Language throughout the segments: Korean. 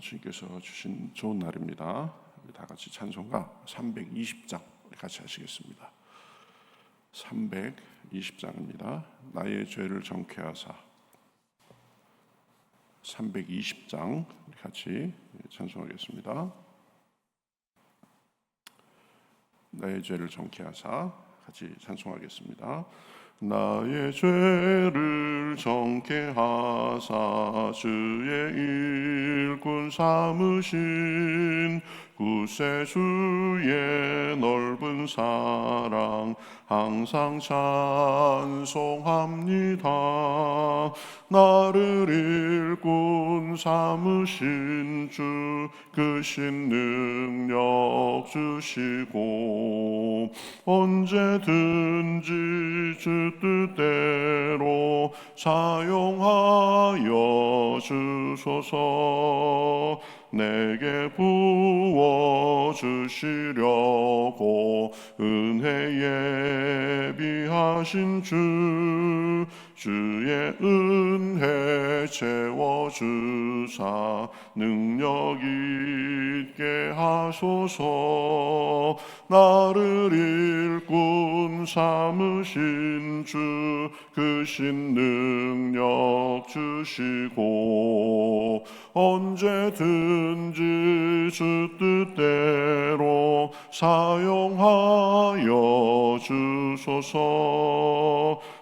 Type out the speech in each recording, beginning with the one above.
주님께서 주신 좋은 날입니다. 우리 다 같이 찬송가 320장 우리 같이 하시겠습니다. 320장입니다. 나의 죄를 정케하사. 320장 우리 같이 찬송하겠습니다. 나의 죄를 정케하사 같이 찬송하겠습니다. 나의 죄를 정케하사 주의 일꾼 삼으신 구세주의 넓은 사랑 항상 찬송합니다. 나를 일꾼 삼으신 주 크신 능력 주시고 언제든지 주 뜻대로 사용하여 주소서. 내게 부어주시려고 은혜 예비하신 주의 은혜 채워주사 능력 있게 하소서. 나를 일꾼 삼으신 주 크신 능력 주시고 언제든지 주 뜻대로 사용하여 주소서.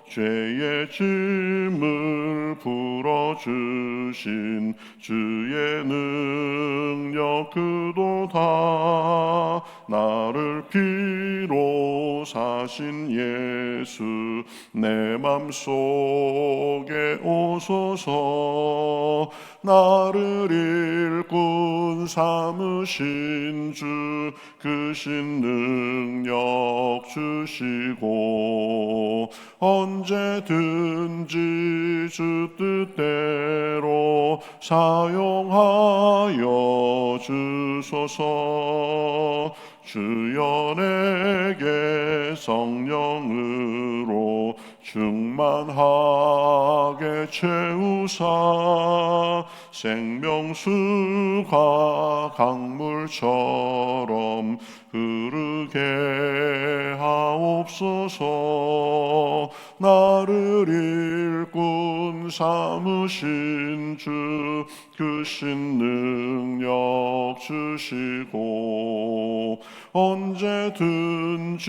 죄의 짐을 풀어주신 주의 능력 그도다. 나를 피로 사신 예수 내 맘속에 오소서. 나를 일꾼 삼으신 주 크신 능력 주시고 언제든지 주 뜻대로 사용하여 주소서. 주여 내게 성령으로 충만하게 채우사 생명수가 강물처럼 흐르게 하옵소서. 나를 일꾼 삼으신 주 크신 능력 주시고 언제든지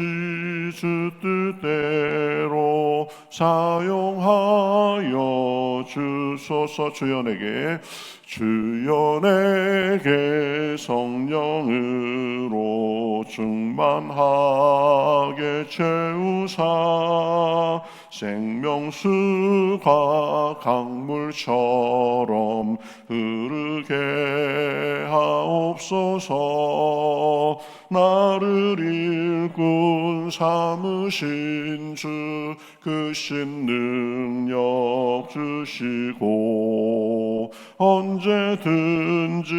주 뜻대로 사용하여 주소서. 주여 내게 성령으로 충만하게 채우사 생명수가 강물처럼 흐르게 하옵소서. 나를 일꾼 삼으신 주 크신 능력 주시고 언제든지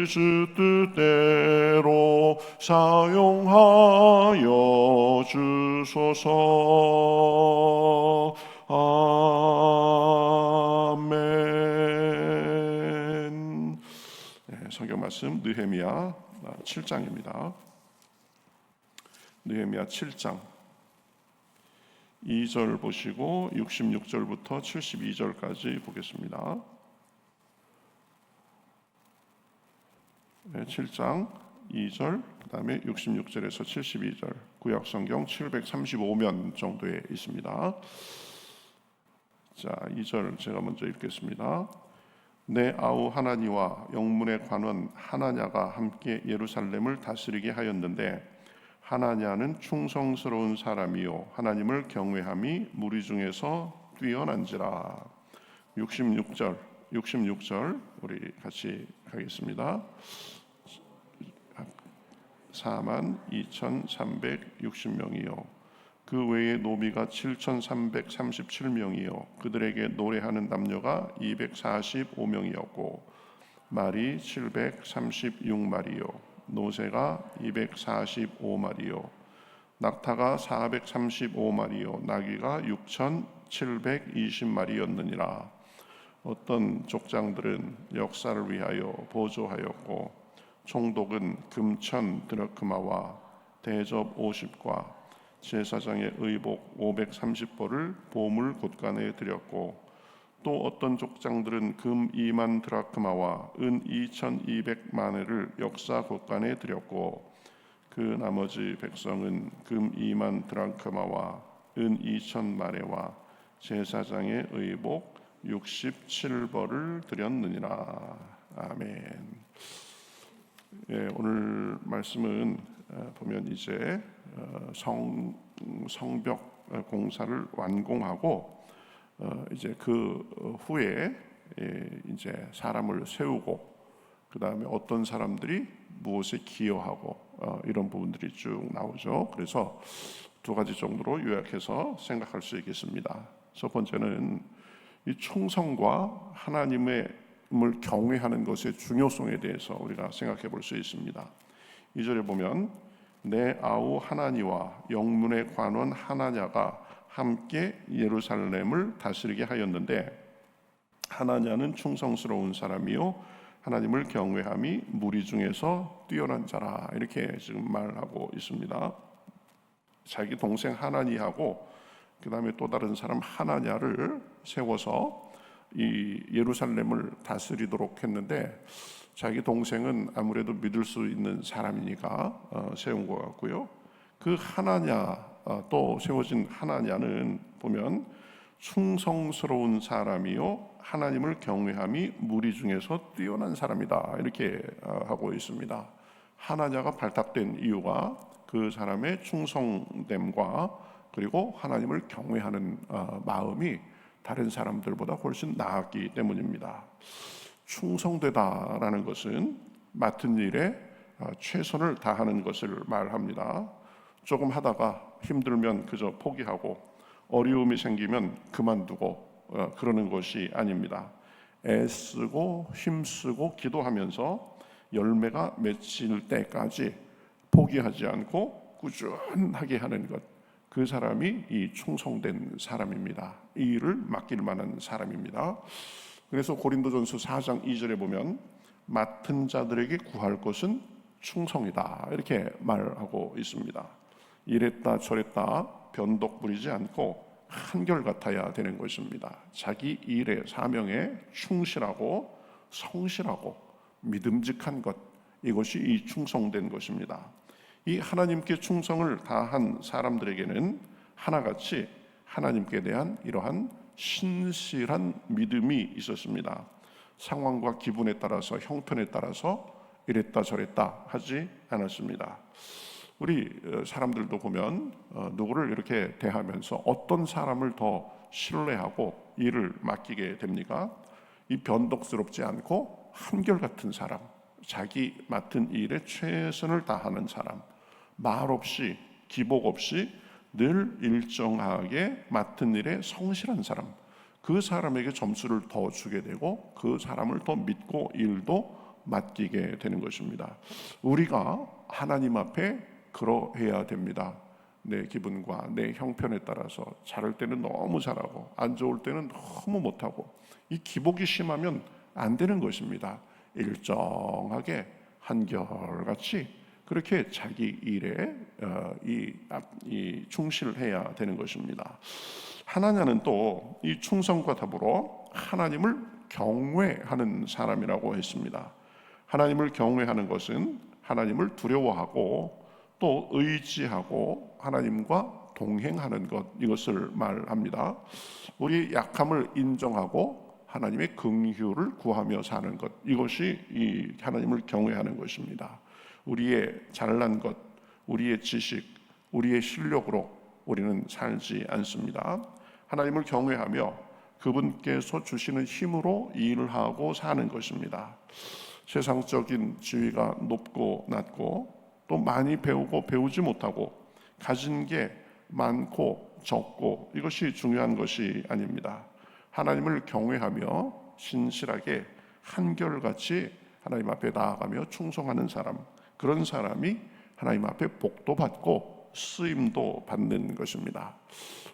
주 뜻대로 사용하여 주소서. 아멘. 성경 말씀 느헤미야 7장입니다. 느헤미야 7장 2절 보시고 66절부터 72절까지 보겠습니다. 7장 2절 그 다음에 66절에서 72절 구약성경 735면 정도에 있습니다. 자, 2절 제가 먼저 읽겠습니다. 내 아우 하나니와 영문의 관원 하나냐가 함께 예루살렘을 다스리게 하였는데 하나냐는 충성스러운 사람이요 하나님을 경외함이 무리 중에서 뛰어난지라. 66절 우리 같이 가겠습니다. 42,360명이요 그 외에 노비가 7,337명이요 그들에게 노래하는 남녀가 245명이었고 말이 736마리요 노새가 245마리요 낙타가 435마리요 나귀가 6,720마리였느니라. 어떤 족장들은 역사를 위하여 보조하였고 총독은 금천 드라크마와 대접 50과 제사장의 의복 530벌을 보물 곳간에 드렸고 또 어떤 족장들은 금 2만 드라크마와 은 2200마네를 역사 곳간에 드렸고 그 나머지 백성은 금 2만 드라크마와 은 2000마네와 제사장의 의복 67벌을 드렸느니라. 아멘. 예, 오늘 말씀은 보면 이제 성벽 공사를 완공하고 이제 그 후에 이제 사람을 세우고 그 다음에 어떤 사람들이 무엇에 기여하고 이런 부분들이 쭉 나오죠. 그래서 두 가지 정도로 요약해서 생각할 수 있겠습니다. 첫 번째는 이 충성과 하나님을 경외하는 것의 중요성에 대해서 우리가 생각해 볼 수 있습니다. 2절에 보면 내 아우 하나니와 영문의 관원 하나냐가 함께 예루살렘을 다스리게 하였는데 하나냐는 충성스러운 사람이요 하나님을 경외함이 무리 중에서 뛰어난 자라. 이렇게 지금 말하고 있습니다. 자기 동생 하나니하고 그 다음에 또 다른 사람 하나냐를 세워서 이 예루살렘을 다스리도록 했는데 자기 동생은 아무래도 믿을 수 있는 사람이니까 세운 것 같고요. 그 하나냐 또 세워진 하나냐는 보면 충성스러운 사람이요 하나님을 경외함이 무리 중에서 뛰어난 사람이다. 이렇게 하고 있습니다. 하나냐가 발탁된 이유가 그 사람의 충성됨과 그리고 하나님을 경외하는 마음이 다른 사람들보다 훨씬 나았기 때문입니다. 충성되다라는 것은 맡은 일에 최선을 다하는 것을 말합니다. 조금 하다가 힘들면 그저 포기하고 어려움이 생기면 그만두고 그러는 것이 아닙니다. 애쓰고 힘쓰고 기도하면서 열매가 맺힐 때까지 포기하지 않고 꾸준하게 하는 것, 그 사람이 이 충성된 사람입니다. 이 일을 맡길 만한 사람입니다. 그래서 고린도전서 4장 2절에 보면 맡은 자들에게 구할 것은 충성이다. 이렇게 말하고 있습니다. 이랬다 저랬다 변덕 부리지 않고 한결같아야 되는 것입니다. 자기 일의 사명에 충실하고 성실하고 믿음직한 것, 이것이 이 충성된 것입니다. 이 하나님께 충성을 다한 사람들에게는 하나같이 하나님께 대한 이러한 신실한 믿음이 있었습니다. 상황과 기분에 따라서 형편에 따라서 이랬다 저랬다 하지 않았습니다. 우리 사람들도 보면 누구를 이렇게 대하면서 어떤 사람을 더 신뢰하고 일을 맡기게 됩니까? 이 변덕스럽지 않고 한결같은 사람, 자기 맡은 일에 최선을 다하는 사람, 말 없이 기복 없이 늘 일정하게 맡은 일에 성실한 사람, 그 사람에게 점수를 더 주게 되고 그 사람을 더 믿고 일도 맡기게 되는 것입니다. 우리가 하나님 앞에 그러해야 됩니다. 내 기분과 내 형편에 따라서 잘할 때는 너무 잘하고 안 좋을 때는 너무 못하고, 이 기복이 심하면 안 되는 것입니다. 일정하게 한결같이 그렇게 자기 일에 이 충실해야 되는 것입니다. 하나냐는 또 이 충성과 더불어 하나님을 경외하는 사람이라고 했습니다. 하나님을 경외하는 것은 하나님을 두려워하고 또 의지하고 하나님과 동행하는 것, 이것을 말합니다. 우리 약함을 인정하고 하나님의 긍휼을 구하며 사는 것, 이것이 이 하나님을 경외하는 것입니다. 우리의 잘난 것, 우리의 지식, 우리의 실력으로 우리는 살지 않습니다. 하나님을 경외하며 그분께서 주시는 힘으로 일을 하고 사는 것입니다. 세상적인 지위가 높고 낮고 또 많이 배우고 배우지 못하고 가진 게 많고 적고 이것이 중요한 것이 아닙니다. 하나님을 경외하며 신실하게 한결같이 하나님 앞에 나아가며 충성하는 사람, 그런 사람이 하나님 앞에 복도 받고 쓰임도 받는 것입니다.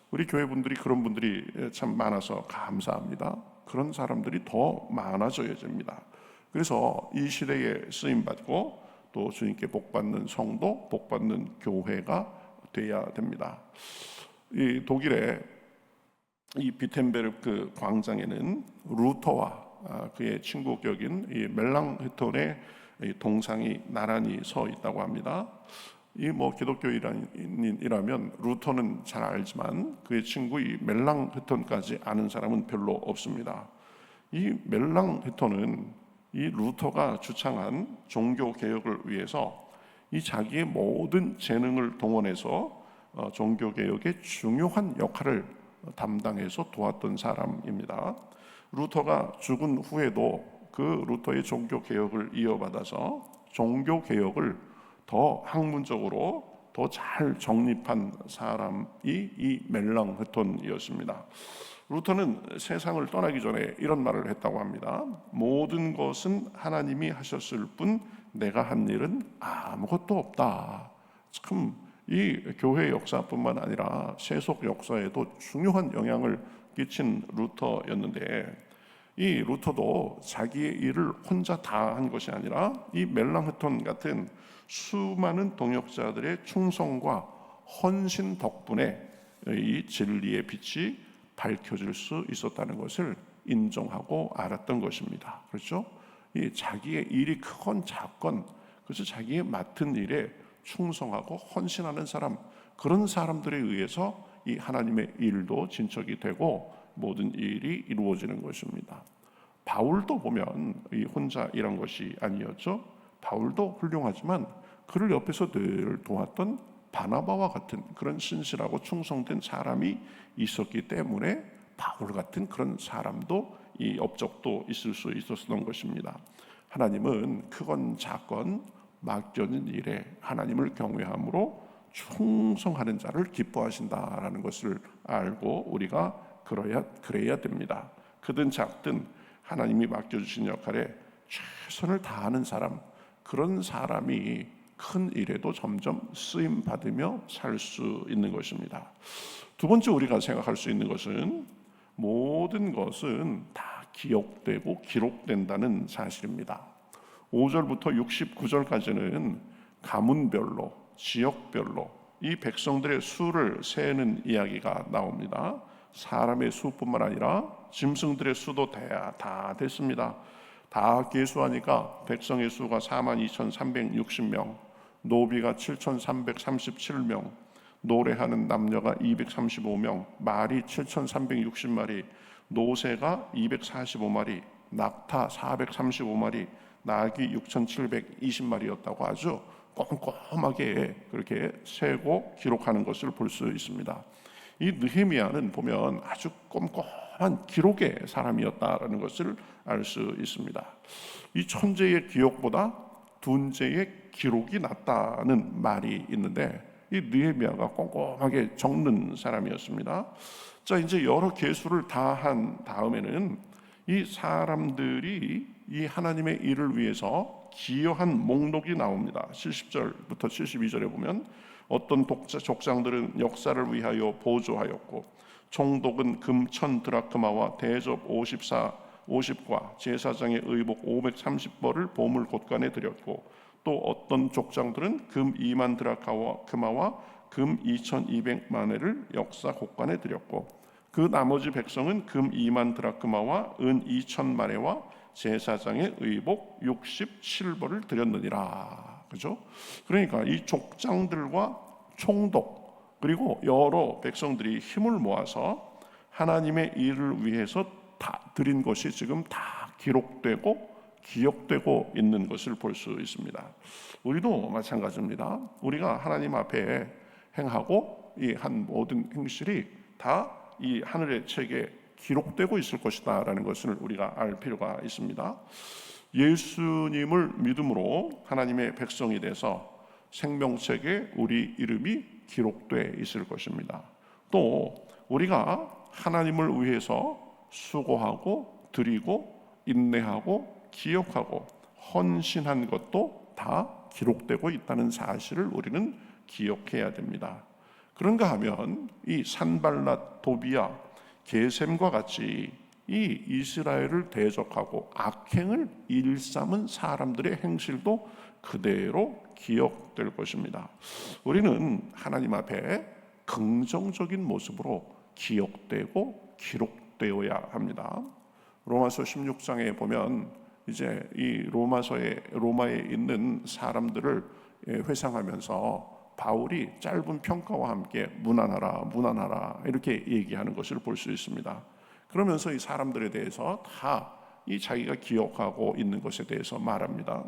우리 교회 분들이 그런 분들이 참 많아서 감사합니다. 그런 사람들이 더 많아져야 됩니다. 그래서 이 시대에 쓰임받고 또 주님께 복받는 성도, 복받는 교회가 돼야 됩니다. 이 독일의 이 비텐베르크 광장에는 루터와 그의 친구 격인 이 멜랑흐톤의 동상이 나란히 서 있다고 합니다. 이 기독교인이라면 루터는 잘 알지만 그의 친구 이 멜랑흐톤까지 아는 사람은 별로 없습니다. 이 멜랑흐톤은 이 루터가 주창한 종교 개혁을 위해서 이 자기의 모든 재능을 동원해서 종교 개혁의 중요한 역할을 담당해서 도왔던 사람입니다. 루터가 죽은 후에도 그 루터의 종교 개혁을 이어받아서 종교 개혁을 더 학문적으로 더 잘 정립한 사람이 이 멜랑흐톤이었습니다. 루터는 세상을 떠나기 전에 이런 말을 했다고 합니다. 모든 것은 하나님이 하셨을 뿐 내가 한 일은 아무것도 없다. 참 이 교회 역사뿐만 아니라 세속 역사에도 중요한 영향을 끼친 루터였는데, 이 루터도 자기의 일을 혼자 다 한 것이 아니라 이 멜랑흐톤 같은 수많은 동역자들의 충성과 헌신 덕분에 이 진리의 빛이 밝혀질 수 있었다는 것을 인정하고 알았던 것입니다. 그렇죠? 이 자기의 일이 크건 작건, 그래서 자기의 맡은 일에 충성하고 헌신하는 사람, 그런 사람들에 의해서 이 하나님의 일도 진척이 되고 모든 일이 이루어지는 것입니다. 바울도 보면 이 혼자 일한 것이 아니었죠. 바울도 훌륭하지만 그를 옆에서 늘 도왔던 바나바와 같은 그런 신실하고 충성된 사람이 있었기 때문에 바울 같은 그런 사람도 이 업적도 있을 수 있었던 것입니다. 하나님은 크건 작건 맡겨진 일에 하나님을 경외함으로 충성하는 자를 기뻐하신다라는 것을 알고 우리가 그래야 됩니다. 크든 작든 하나님이 맡겨주신 역할에 최선을 다하는 사람, 그런 사람이 큰 일에도 점점 쓰임 받으며 살 수 있는 것입니다. 두 번째 우리가 생각할 수 있는 것은 모든 것은 다 기억되고 기록된다는 사실입니다. 5절부터 69절까지는 가문별로, 지역별로 이 백성들의 수를 세는 이야기가 나옵니다. 사람의 수뿐만 아니라 짐승들의 수도 다 됐습니다. 다 계수하니까 백성의 수가 42,360명, 노비가 7,337명, 노래하는 남녀가 235명, 말이 7,360마리, 노새가 245마리, 낙타 435마리, 낙이 6,720마리였다고 아주 꼼꼼하게 그렇게 세고 기록하는 것을 볼 수 있습니다. 이 느헤미야는 보면 아주 꼼꼼한 기록의 사람이었다라는 것을 알 수 있습니다. 이 천재의 기억보다 둔재의 기록이 낫다는 말이 있는데, 이 느헤미야가 꼼꼼하게 적는 사람이었습니다. 자, 이제 여러 계수를 다 한 다음에는 이 사람들이 이 하나님의 일을 위해서 기여한 목록이 나옵니다. 70절부터 72절에 보면 어떤 족장들은 역사를 위하여 보조하였고, 총독은 금 1000드라크마와 대접 50과 제사장의 의복 530벌을 보물 곳간에 드렸고, 또 어떤 족장들은 금 2만 드라크마와 금 2200마네를 역사 곳간에 드렸고, 그 나머지 백성은 금 2만 드라크마와 은 2000마네와 제사장의 의복 67벌을 드렸느니라. 그죠? 그러니까 이 족장들과 총독 그리고 여러 백성들이 힘을 모아서 하나님의 일을 위해서 다 드린 것이 지금 다 기록되고 기억되고 있는 것을 볼 수 있습니다. 우리도 마찬가지입니다. 우리가 하나님 앞에 행하고 이 한 모든 행실이 다 이 하늘의 책에 기록되고 있을 것이다 라는 것을 우리가 알 필요가 있습니다. 예수님을 믿음으로 하나님의 백성이 돼서 생명책에 우리 이름이 기록되어 있을 것입니다. 또 우리가 하나님을 위해서 수고하고 드리고 인내하고 기억하고 헌신한 것도 다 기록되고 있다는 사실을 우리는 기억해야 됩니다. 그런가 하면 이 산발랏, 도비야, 게셈과 같이 이 이스라엘을 대적하고 악행을 일삼은 사람들의 행실도 그대로 기억될 것입니다. 우리는 하나님 앞에 긍정적인 모습으로 기억되고 기록되어야 합니다. 로마서 16장에 보면 이제 이 로마에 있는 사람들을 회상하면서 바울이 짧은 평가와 함께 무난하라 이렇게 얘기하는 것을 볼 수 있습니다. 그러면서 이 사람들에 대해서 다 이 자기가 기억하고 있는 것에 대해서 말합니다.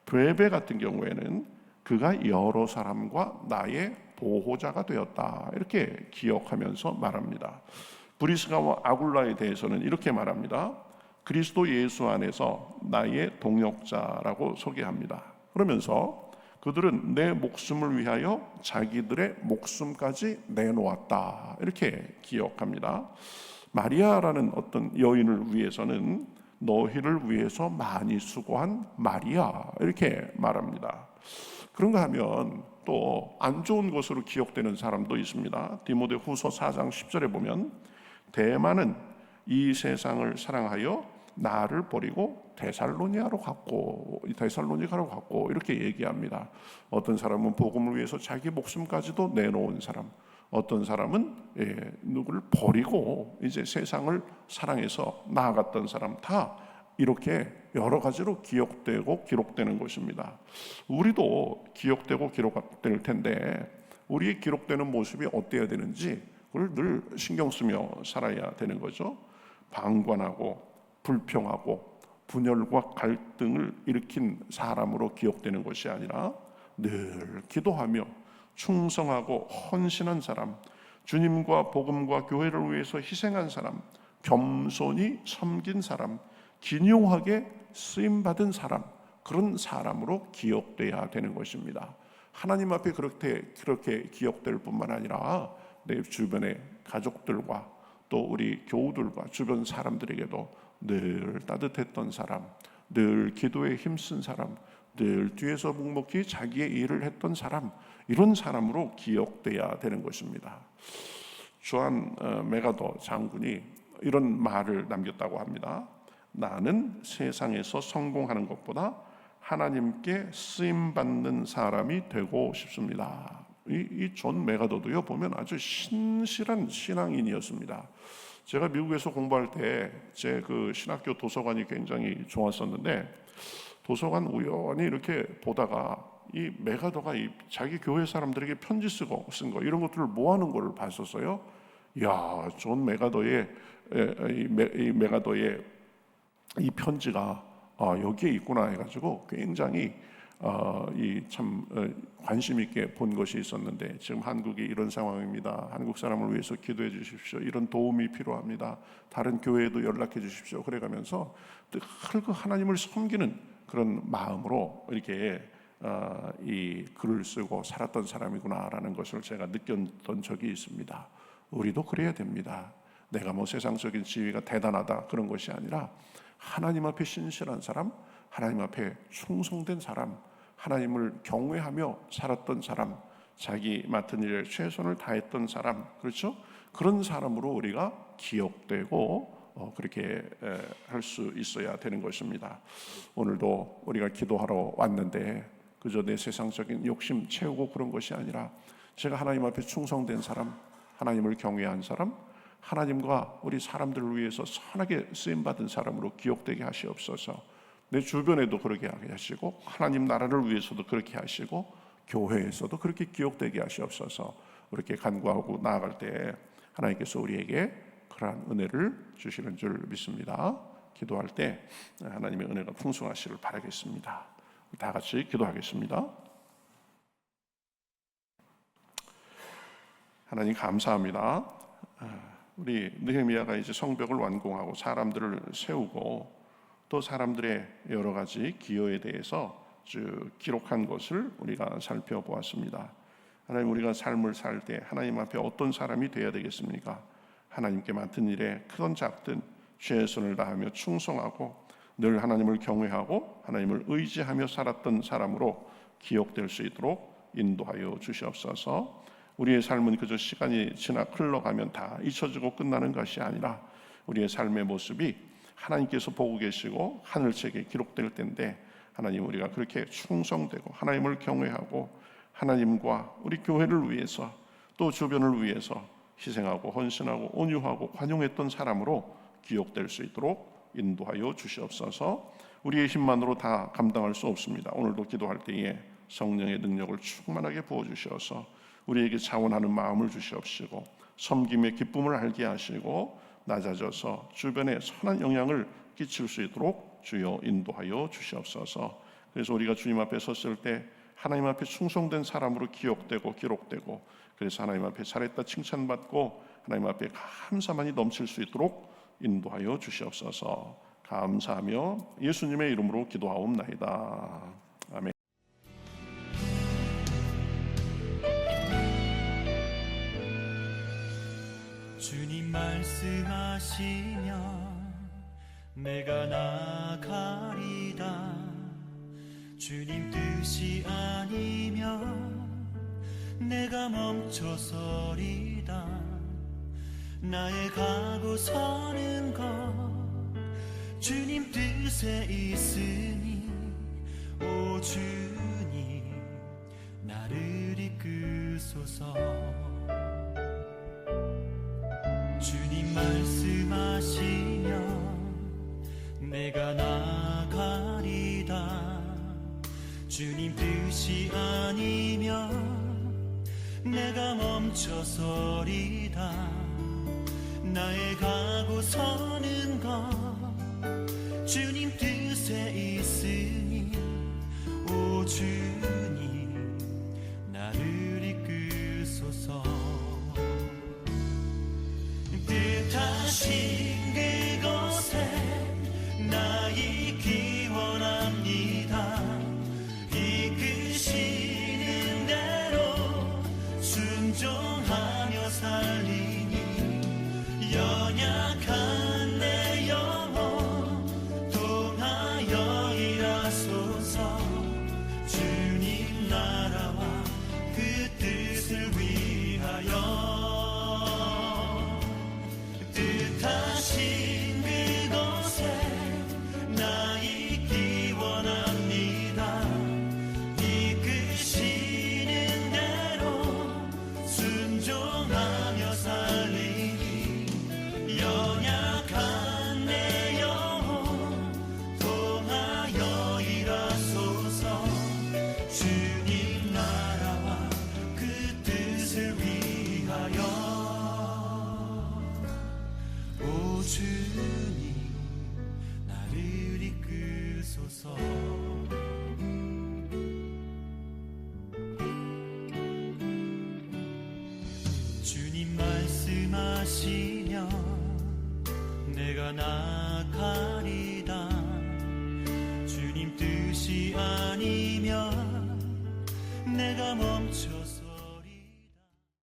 브레베 같은 경우에는 그가 여러 사람과 나의 보호자가 되었다 이렇게 기억하면서 말합니다. 브리스가와 아굴라에 대해서는 이렇게 말합니다. 그리스도 예수 안에서 나의 동역자라고 소개합니다. 그러면서 그들은 내 목숨을 위하여 자기들의 목숨까지 내놓았다 이렇게 기억합니다. 마리아라는 어떤 여인을 위해서는 너희를 위해서 많이 수고한 마리아 이렇게 말합니다. 그런가 하면 또 안 좋은 것으로 기억되는 사람도 있습니다. 디모데후서 4장 10절에 보면 대만은 이 세상을 사랑하여 나를 버리고 데살로니가로 갔고 이렇게 얘기합니다. 어떤 사람은 복음을 위해서 자기 목숨까지도 내놓은 사람, 어떤 사람은 누구를 버리고 이제 세상을 사랑해서 나아갔던 사람, 다 이렇게 여러 가지로 기억되고 기록되는 것입니다. 우리도 기억되고 기록될 텐데 우리의 기록되는 모습이 어때야 되는지 그걸 늘 신경 쓰며 살아야 되는 거죠. 방관하고 불평하고 분열과 갈등을 일으킨 사람으로 기억되는 것이 아니라 늘 기도하며 충성하고 헌신한 사람, 주님과 복음과 교회를 위해서 희생한 사람, 겸손히 섬긴 사람, 기묘하게 쓰임받은 사람, 그런 사람으로 기억돼야 되는 것입니다. 하나님 앞에 그렇게 기억될 뿐만 아니라 내 주변의 가족들과 또 우리 교우들과 주변 사람들에게도 늘 따뜻했던 사람, 늘 기도에 힘쓴 사람, 늘 뒤에서 묵묵히 자기의 일을 했던 사람, 이런 사람으로 기억돼야 되는 것입니다. 조한 메가더 장군이 이런 말을 남겼다고 합니다. 나는 세상에서 성공하는 것보다 하나님께 쓰임받는 사람이 되고 싶습니다. 이 존 메가더도요 보면 아주 신실한 신앙인이었습니다. 제가 미국에서 공부할 때 제 그 신학교 도서관이 굉장히 좋았었는데 도서관 우연히 이렇게 보다가 이 메가더가 자기 교회 사람들에게 편지 쓴 거 이런 것들을 모아놓은 걸 봤었어요. 야, 존 메가더의 이 편지가 여기에 있구나 해가지고 굉장히 참 관심 있게 본 것이 있었는데 지금 한국이 이런 상황입니다. 한국 사람을 위해서 기도해 주십시오. 이런 도움이 필요합니다. 다른 교회에도 연락해 주십시오. 그래가면서 늘 그 하나님을 섬기는 그런 마음으로 이렇게 이 글을 쓰고 살았던 사람이구나라는 것을 제가 느꼈던 적이 있습니다. 우리도 그래야 됩니다. 내가 뭐 세상적인 지위가 대단하다 그런 것이 아니라 하나님 앞에 신실한 사람, 하나님 앞에 충성된 사람, 하나님을 경외하며 살았던 사람, 자기 맡은 일에 최선을 다했던 사람, 그렇죠? 그런 사람으로 우리가 기억되고 그렇게 할 수 있어야 되는 것입니다. 오늘도 우리가 기도하러 왔는데 그저 내 세상적인 욕심 채우고 그런 것이 아니라 제가 하나님 앞에 충성된 사람, 하나님을 경외한 사람, 하나님과 우리 사람들을 위해서 선하게 쓰임받은 사람으로 기억되게 하시옵소서. 내 주변에도 그렇게 하게 하시고 하나님 나라를 위해서도 그렇게 하시고 교회에서도 그렇게 기억되게 하시옵소서. 그렇게 간구하고 나아갈 때 하나님께서 우리에게 그러한 은혜를 주시는 줄 믿습니다. 기도할 때 하나님의 은혜가 풍성하시길 바라겠습니다. 다 같이 기도하겠습니다. 하나님 감사합니다. 우리 느헤미야가 이제 성벽을 완공하고 사람들을 세우고 또 사람들의 여러 가지 기여에 대해서 쭉 기록한 것을 우리가 살펴보았습니다. 하나님, 우리가 삶을 살 때 하나님 앞에 어떤 사람이 되어야 되겠습니까? 하나님께 맡은 일에 크든 작든 최선을 다하며 충성하고 늘 하나님을 경외하고 하나님을 의지하며 살았던 사람으로 기억될 수 있도록 인도하여 주시옵소서. 우리의 삶은 그저 시간이 지나 흘러가면 다 잊혀지고 끝나는 것이 아니라 우리의 삶의 모습이 하나님께서 보고 계시고 하늘책에 기록될 텐데, 하나님 우리가 그렇게 충성되고 하나님을 경외하고 하나님과 우리 교회를 위해서 또 주변을 위해서 희생하고 헌신하고 온유하고 관용했던 사람으로 기억될 수 있도록 인도하여 주시옵소서. 우리의 힘만으로 다 감당할 수 없습니다. 오늘도 기도할 때에 성령의 능력을 충만하게 부어주셔서 우리에게 자원하는 마음을 주시옵시고 섬김의 기쁨을 알게 하시고 낮아져서 주변에 선한 영향을 끼칠 수 있도록 주여 인도하여 주시옵소서. 그래서 우리가 주님 앞에 섰을 때 하나님 앞에 충성된 사람으로 기억되고 기록되고, 그래서 하나님 앞에 잘했다 칭찬받고 하나님 앞에 감사만이 넘칠 수 있도록 인도하여 주시옵소서. 감사하며 예수님의 이름으로 기도하옵나이다. 아멘. 주님 말씀하시면 내가 나가리다. 주님 뜻이 아니면 내가 멈춰서리다. 나의 가고 서는 것 주님 뜻에 있으니, 오 주님 나를 이끄소서. 주님 말씀하시면 내가 나가리다. 주님 뜻이 아니면 내가 멈춰서리다. 나의 가고 서는 것 주님 뜻에 있으니, 오 주님 나를 이끄소서. 뜻하신 그곳에 나 있기 원합니다. 이끄시는 대로 순종하며 살리니, 연약한 내 영혼 통하여 일하소서. 주님 나라와 그 뜻을 위하여 뜻하신 그곳에 나 있기 원합니다. 이끄시는 대로 순종하며 살리니, 연약한 내 영혼 통하여 일하소서. 주님 나라와 그 뜻을 위하여, 오 주님 나를 이끄소서. 주님 말씀하시면 내가 나가리다. 주님 뜻이 아니면 내가 멈춰